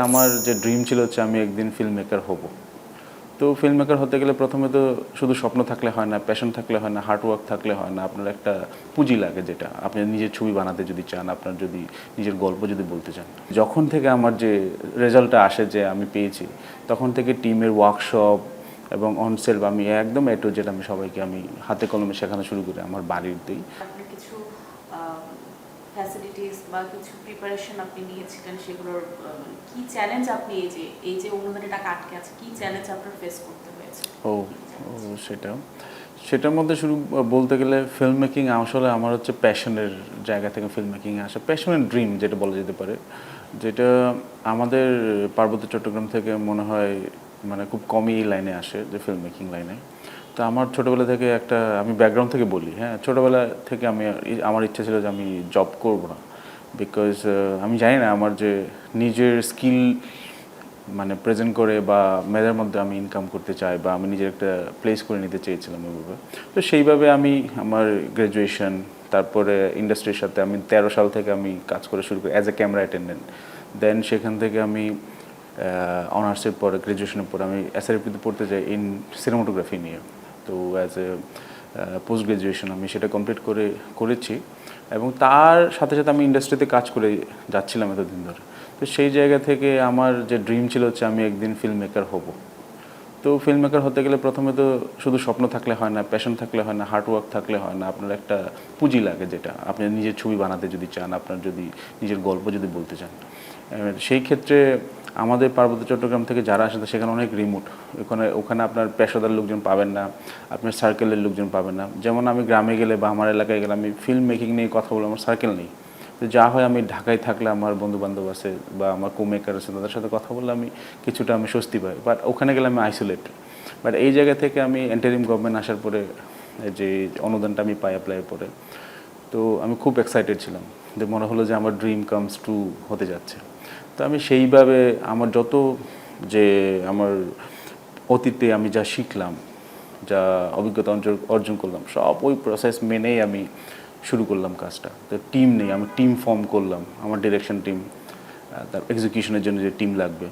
আমার যে ড্রিম ছিল হচ্ছে আমি একদিন ফিল্ম মেকার হব। তো ফিল্ম মেকার হতে গেলে প্রথমে তো শুধু স্বপ্ন থাকলে হয় না, প্যাশন থাকলে হয় না, হার্ড ওয়ার্ক থাকলে হয় না। আপনার একটা পুঁজি লাগে, যেটা আপনি নিজের ছবি বানাতে যদি চান, আপনার যদি নিজের গল্প যদি বলতে চান। যখন থেকে আমার যে রেজাল্টটা আসে যে আমি পেয়েছি, তখন থেকে টিমের ওয়ার্কশপ এবং অনসেল আমি একদম এ টু জেড আমি সবাইকে আমি হাতে কলমে শেখানো শুরু করি আমার বাড়িতেই। আপনি কিছু ফ্যাসিলিটিস বা কিছু প্রিপারেশন আপনি নিয়েছিলেন, সেগুলোর কি চ্যালেঞ্জ আপনি এই যে অনুদানের টাকা আটকে আছে, কি চ্যালেঞ্জ আপনার ফেস করতে হয়েছে? ও সেটার মধ্যে শুরু বলতে গেলে ফিল্ম মেকিং আসলে আমার হচ্ছে প্যাশনের জায়গা থেকে ফিল্ম মেকিং আসে, প্যাশনের ড্রিম যেটা বলা যেতে পারে, যেটা আমাদের পার্বত্য চট্টগ্রাম থেকে মনে হয় মানে খুব কমই এই লাইনে আসে, যে ফিল্ম মেকিং লাইনে। তো আমার ছোটোবেলা থেকে একটা, আমি ব্যাকগ্রাউন্ড থেকে বলি, হ্যাঁ, ছোটোবেলা থেকে আমার ইচ্ছা ছিল যে আমি জব করব না, বিকজ আমি জানি না আমার যে নিজের স্কিল মানে প্রেজেন্ট করে বা মেয়েদের মধ্যে আমি ইনকাম করতে চাই, বা আমি নিজের একটা প্লেস করে নিতে চেয়েছিলাম ওইভাবে। তো সেইভাবে আমি আমার গ্র্যাজুয়েশন, তারপরে ইন্ডাস্ট্রির সাথে আমি 13 সাল থেকে আমি কাজ করে শুরু করি অ্যাজ এ ক্যামেরা অ্যাটেন্ডেন্ট। দেন সেখান থেকে আমি অনার্সের পরে, গ্র্যাজুয়েশনের পরে আমি এসআরপিতে পড়তে যাই ইন সিনেমাটোগ্রাফি নিয়ে। তো অ্যাজ এ পোস্ট গ্র্যাজুয়েশন আমি সেটা কমপ্লিট করেছি, এবং তার সাথে সাথে আমি ইন্ডাস্ট্রিতে কাজ করে যাচ্ছিলাম এতদিন ধরে। তো সেই জায়গা থেকে আমার যে ড্রিম ছিল হচ্ছে আমি একদিন ফিল্ম মেকার হব। তো ফিল্ম মেকার হতে গেলে প্রথমে তো শুধু স্বপ্ন থাকলে হয় না, প্যাশন থাকলে হয় না, হার্ড ওয়ার্ক থাকলে হয় না। আপনার একটা পুঁজি লাগে, যেটা আপনি নিজের ছবি বানাতে যদি চান, আপনার যদি নিজের গল্প যদি বলতে চান। সেই ক্ষেত্রে আমাদের পার্বত্য চট্টগ্রাম থেকে যারা আসেন সেখানে অনেক রিমোট, ওখানে আপনার পেশাদার লোকজন পাবেন না, আপনার সার্কেলের লোকজন পাবেন না। যেমন আমি গ্রামে গেলে বা আমার এলাকায় গেলে আমি ফিল্ম মেকিং নিয়ে কথা বলে আমার সার্কেল নেই। তো যা হয়, আমি ঢাকায় থাকলে আমার বন্ধুবান্ধব আছে বা আমার কোমেকার আছে, তাদের সাথে কথা বললে আমি কিছুটা আমি স্বস্তি পাই, বাট ওখানে গেলে আমি আইসোলেট। বাট এই জায়গা থেকে আমি ইন্টারিম গভর্নমেন্ট আসার পরে যে অনুদানটা আমি পাই অ্যাপ্লাইয়ের পরে, তো আমি খুব এক্সাইটেড ছিলাম, যে মনে হলো যে আমার ড্রিম কামস ট্রু হতে যাচ্ছে। তো আমি সেইভাবে আমার যত যে আমার অতীতে আমি যা শিখলাম, যা অভিজ্ঞতা অর্জন করলাম, সব ওই প্রসেস মেনেই আমি শুরু করলাম কাজটা। তো টিম নেই, আমি টিম ফর্ম করলাম, আমার ডিরেকশন টিম, তার এক্সিকিউশনের জন্য যে টিম লাগবে,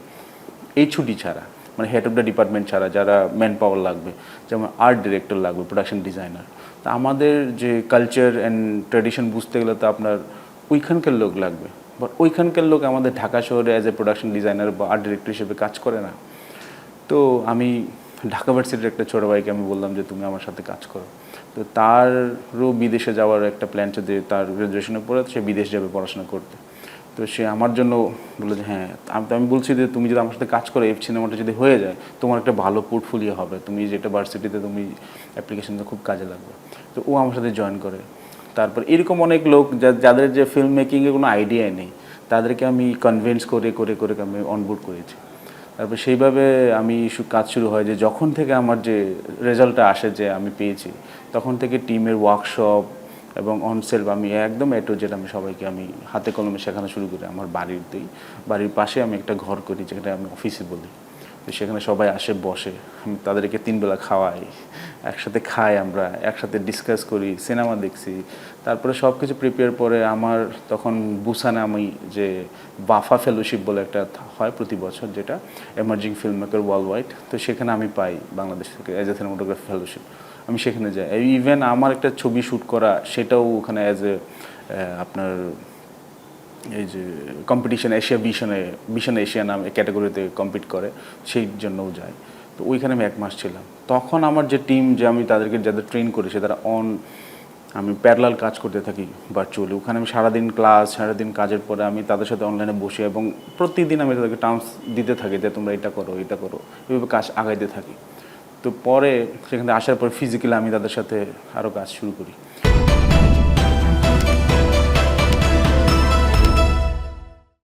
এই ছুটি ছাড়া, মানে হেড অফ দ্য ডিপার্টমেন্ট ছাড়া যারা ম্যান পাওয়ার লাগবে, যেমন আর্ট ডিরেক্টর লাগবে, প্রোডাকশন ডিজাইনার। তা আমাদের যে কালচার অ্যান্ড ট্র্যাডিশন বুঝতে গেলে তো আপনার ওইখানকার লোক লাগবে, বাট ওইখানকার লোক আমাদের ঢাকা শহরে অ্যাজ এ প্রোডাকশন ডিজাইনার বা আর্ট ডিরেক্টর হিসেবে কাজ করে না। তো আমি ঢাকা ভার্সিটির একটা ছোটো ভাইকে আমি বললাম যে তুমি আমার সাথে কাজ করো। তো তারও বিদেশে যাওয়ার একটা প্ল্যান ছিল, যে তার গ্র্যাজুয়েশনের পরে সে বিদেশ যাবে পড়াশোনা করতে। তো সে আমার জন্য বললো যে হ্যাঁ, আমি বলছি যে তুমি যদি আমার সাথে কাজ করো, এই সিনেমাটা যদি হয়ে যায়, তোমার একটা ভালো পোর্টফোলিও হবে, তুমি যেটা ভার্সিটিতে তুমি অ্যাপ্লিকেশনটা খুব কাজে লাগবে। তো ও আমার সাথে জয়েন করে। তারপর এরকম অনেক লোক যাদের যে ফিল্ম মেকিংয়ে কোনো আইডিয়াই নেই, তাদেরকে আমি কনভিন্স করে করে করে আমি অনবোর্ড করেছি। তারপর সেইভাবে আমি কাজ শুরু হয়, যে যখন থেকে আমার যে রেজাল্টটা আসে যে আমি পেয়েছি, তখন থেকে টিমের ওয়ার্কশপ এবং অনসেল আমি একদম এ টু জেড আমি সবাইকে আমি হাতে কলমে শেখানো শুরু করি আমার বাড়িতেই। বাড়ির পাশে আমি একটা ঘর করি, যেটা আমি অফিসে বলি। তো সেখানে সবাই আসে, বসে, আমি তাদেরকে 3 বেলা খাওয়াই, একসাথে খাই, আমরা একসাথে ডিসকাস করি, সিনেমা দেখছি। তারপরে সব কিছু প্রিপেয়ার পরে আমার তখন বুসানে আমি যে বাফা ফেলোশিপ বলে একটা হয় প্রতি বছর, যেটা emerging film maker world wide, তো সেখানে আমি পাই বাংলাদেশ থেকে অ্যাজ এ সিনেমাটোগ্রাফি ফেলোশিপ। আমি সেখানে যাই, ইভেন আমার একটা ছবি শ্যুট করা সেটাও ওখানে অ্যাজ এ আপনার এই যে কম্পিটিশন, এশিয়া ভিশন এশিয়া নামে ক্যাটাগরিতে কম্পিট করে, সেই জন্যও যায়। তো ওইখানে আমি 1 মাস ছিলাম। তখন আমার যে টিম, যে আমি তাদেরকে যাদের ট্রেন করেছি, তারা আমি প্যারালাল কাজ করতে থাকি ভার্চুয়ালি। ওখানে আমি সারাদিন ক্লাস, সারাদিন কাজের পরে আমি তাদের সাথে অনলাইনে বসি, এবং প্রতিদিন আমি তাদেরকে টার্মস দিতে থাকি যে তোমরা এটা করো, এটা করো, এভাবে কাজ আগাইতে থাকি। তো পরে সেখানে আসার পর ফিজিক্যালি আমি তাদের সাথে আরও কাজ শুরু করি।